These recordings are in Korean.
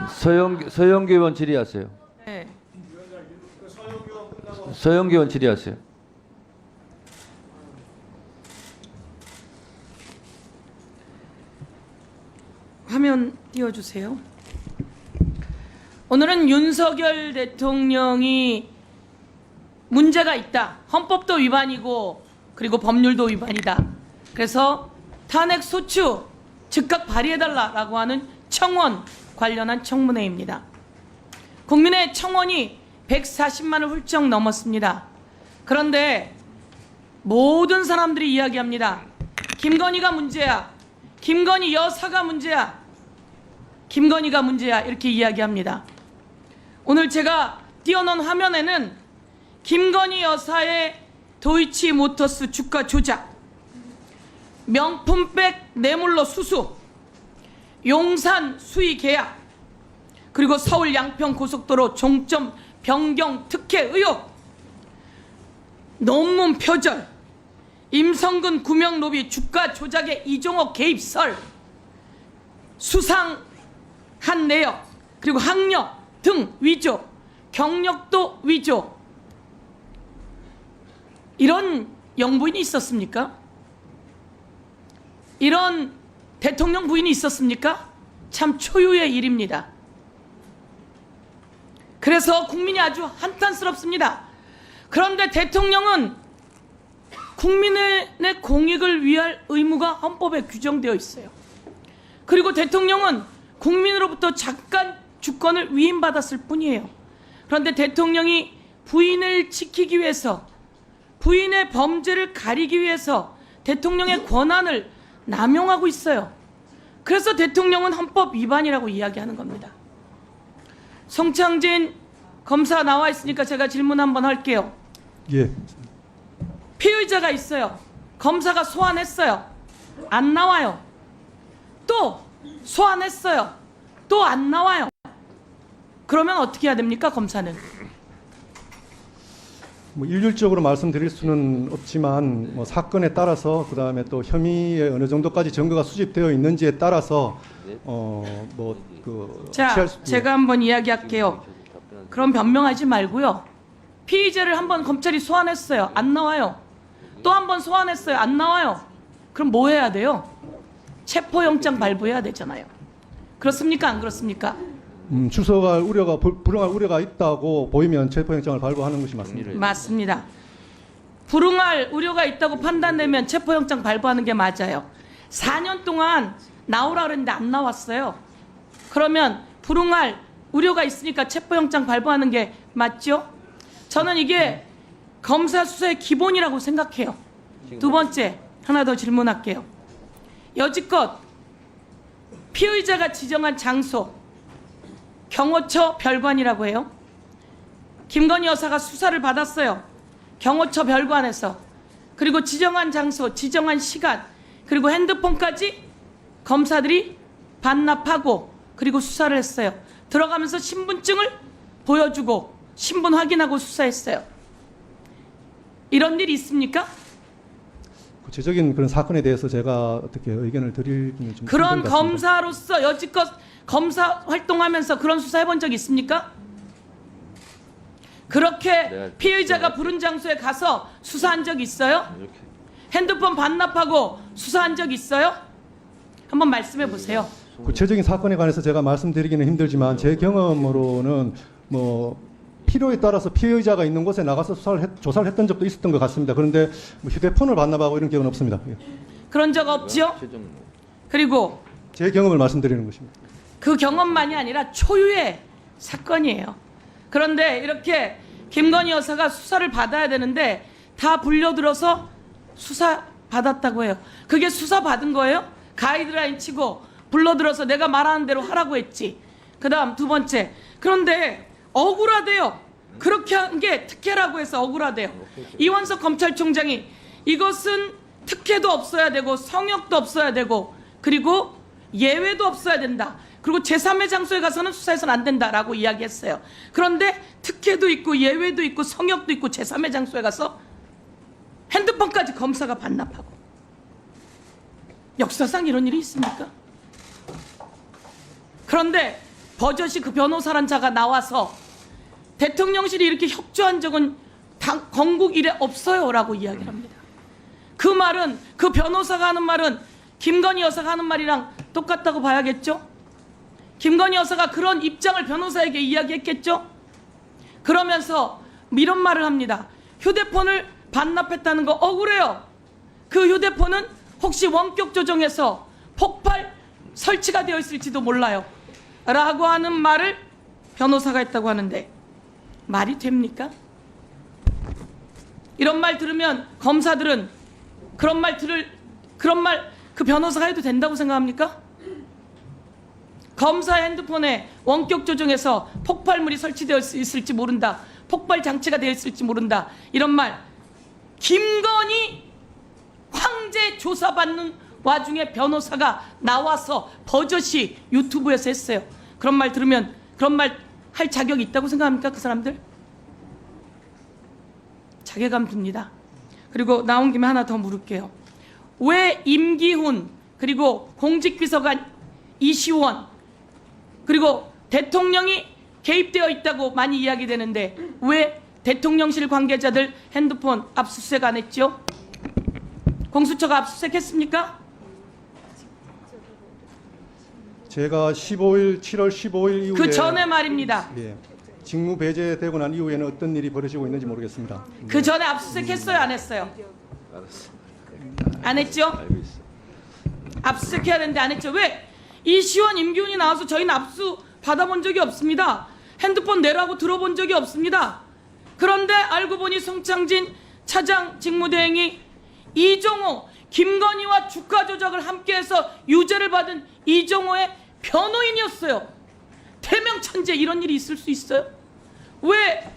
서영교 의원 질의하세요. 네. 서영교 의원 질의하세요. 화면 띄워주세요. 오늘은 윤석열 대통령이 문제가 있다. 헌법도 위반이고 그리고 법률도 위반이다. 그래서 탄핵소추 즉각 발의해달라라고 하는 청원 관련한 청문회입니다. 국민의 청원이 140만을 훌쩍 넘었습니다. 그런데 모든 사람들이 이야기합니다. 김건희가 문제야. 김건희 여사가 문제야. 김건희가 문제야. 이렇게 이야기합니다. 오늘 제가 띄워놓은 화면에는 김건희 여사의 도이치모터스 주가 조작, 명품백 뇌물로 수수, 용산 수의 계약, 그리고 서울 양평 고속도로 종점 변경 특혜 의혹, 논문 표절, 임성근 구명로비 주가 조작의 이종호 개입설, 수상한 내역, 그리고 학력 등 위조, 경력도 위조, 이런 영부인이 있었습니까? 이런 대통령 부인이 있었습니까? 참 초유의 일입니다. 그래서 국민이 아주 한탄스럽습니다. 그런데 대통령은 국민의 공익을 위할 의무가 헌법에 규정되어 있어요. 그리고 대통령은 국민으로부터 잠깐 주권을 위임받았을 뿐이에요. 그런데 대통령이 부인을 지키기 위해서, 부인의 범죄를 가리기 위해서 대통령의 권한을 남용하고 있어요. 그래서 대통령은 헌법 위반이라고 이야기하는 겁니다. 송창진 검사 나와 있으니까 제가 질문 한번 할게요. 예. 피의자가 있어요. 검사가 소환했어요. 안 나와요. 또 소환했어요. 또 안 나와요. 그러면 어떻게 해야 됩니까, 검사는? 뭐 일률적으로 말씀드릴 수는 없지만 사건에 따라서 그다음에 또 혐의에 어느 정도까지 증거가 수집되어 있는지에 따라서 자, 제가 한번 이야기할게요. 그럼 변명하지 말고요. 피의자를 한번 검찰이 소환했어요. 안 나와요. 또 한 번 소환했어요. 안 나와요. 그럼 뭐 해야 돼요? 체포영장 발부해야 되잖아요. 그렇습니까? 안 그렇습니까? 출석할 우려가 불응할 우려가 있다고 보이면 체포영장을 발부하는 것이 맞습니다. 맞습니다. 불응할 우려가 있다고 판단되면 체포영장 발부하는 게 맞아요. 4년 동안 나오라 그랬는데 안 나왔어요. 그러면 불응할 우려가 있으니까 체포영장 발부하는 게 맞죠? 저는 이게 검사 수사의 기본이라고 생각해요. 두 번째, 하나 더 질문할게요. 여지껏 피의자가 지정한 장소, 경호처 별관이라고 해요. 김건희 여사가 수사를 받았어요. 경호처 별관에서. 그리고 지정한 장소, 지정한 시간, 그리고 핸드폰까지 검사들이 반납하고 그리고 수사를 했어요. 들어가면서 신분증을 보여주고 신분 확인하고 수사했어요. 이런 일이 있습니까? 구체적인 그런 사건에 대해서 제가 어떻게 의견을 드리기는 좀 그런 힘든 것 같습니다. 검사로서 여지껏 검사 활동하면서 그런 수사해본 적 있습니까? 그렇게 피의자가 부른 장소에 가서 수사한 적 있어요? 핸드폰 반납하고 수사한 적 있어요? 한번 말씀해 보세요. 구체적인 사건에 관해서 제가 말씀드리기는 힘들지만 제 경험으로는 필요에 따라서 피의자가 있는 곳에 나가서 조사를 했던 적도 있었던 것 같습니다. 그런데 휴대폰을 반납하고 이런 경우는 없습니다. 예. 그런 적 없죠? 그리고 제 경험을 말씀드리는 것입니다. 그 경험만이 아니라 초유의 사건이에요. 그런데 이렇게 김건희 여사가 수사를 받아야 되는데 다 불려들어서 수사 받았다고 해요. 그게 수사 받은 거예요? 가이드라인 치고 불러들어서 내가 말하는 대로 하라고 했지. 그 다음 두 번째, 그런데 억울하대요. 그렇게 한 게 특혜라고 해서 억울하대요. 이원석 검찰총장이 이것은 특혜도 없어야 되고 성역도 없어야 되고 그리고 예외도 없어야 된다. 그리고 제3의 장소에 가서는 수사해서는 안 된다라고 이야기했어요. 그런데 특혜도 있고 예외도 있고 성역도 있고 제3의 장소에 가서 핸드폰까지 검사가 반납하고. 역사상 이런 일이 있습니까? 그런데 버젓이 그 변호사란 자가 나와서 대통령실이 이렇게 협조한 적은 건국 이래 없어요라고 이야기를 합니다. 그 말은, 그 변호사가 하는 말은 김건희 여사가 하는 말이랑 똑같다고 봐야겠죠? 김건희 여사가 그런 입장을 변호사에게 이야기했겠죠? 그러면서 이런 말을 합니다. 휴대폰을 반납했다는 거 억울해요. 그 휴대폰은 혹시 원격 조정해서 폭발 설치가 되어 있을지도 몰라요. 라고 하는 말을 변호사가 했다고 하는데 말이 됩니까? 이런 말 들으면 검사들은 그런 말 그 변호사가 해도 된다고 생각합니까? 검사의 핸드폰에 원격 조정해서 폭발물이 설치되어 있을지 모른다. 폭발 장치가 되어 있을지 모른다. 이런 말 김건희 황제 조사받는 와중에 변호사가 나와서 버젓이 유튜브에서 했어요. 그런 말 들으면 그런 말 할 자격이 있다고 생각합니까? 그 사람들? 자괴감 듭니다. 그리고 나온 김에 하나 더 물을게요. 왜 임기훈 그리고 공직비서관 이시원 그리고 대통령이 개입되어 있다고 많이 이야기되는데 왜 대통령실 관계자들 핸드폰 압수수색 안 했죠? 공수처가 압수수색했습니까? 제가 7월 15일 이후에 그 전에 말입니다. 예, 직무 배제되고 난 이후에는 어떤 일이 벌어지고 있는지 모르겠습니다. 그 전에 압수수색했어요, 안 했어요? 안 했죠? 알고 있어. 압수수색해야 되는데 안 했죠. 왜? 이시원, 임기훈이 나와서 저희는 압수 받아본 적이 없습니다. 핸드폰 내라고 들어본 적이 없습니다. 그런데 알고 보니 송창진 차장 직무대행이 이종호, 김건희와 주가 조작을 함께해서 유죄를 받은 이종호의 변호인이었어요. 태명천재 이런 일이 있을 수 있어요? 왜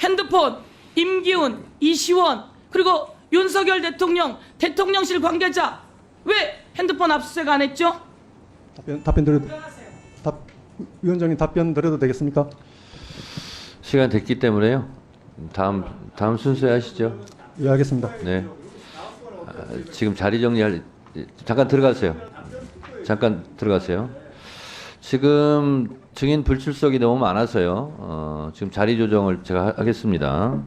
핸드폰 임기훈, 이시원 그리고 윤석열 대통령, 대통령실 관계자 왜 핸드폰 압수수색 안 했죠? 답변 드려도 위원장님 답변 드려도 되겠습니까? 시간 됐기 때문에요. 다음 순서에 하시죠. 예, 알겠습니다. 네. 지금 자리 정리할 잠깐 들어가세요. 잠깐 들어가세요. 지금 증인 불출석이 너무 많아서요. 지금 자리 조정을 제가 하겠습니다.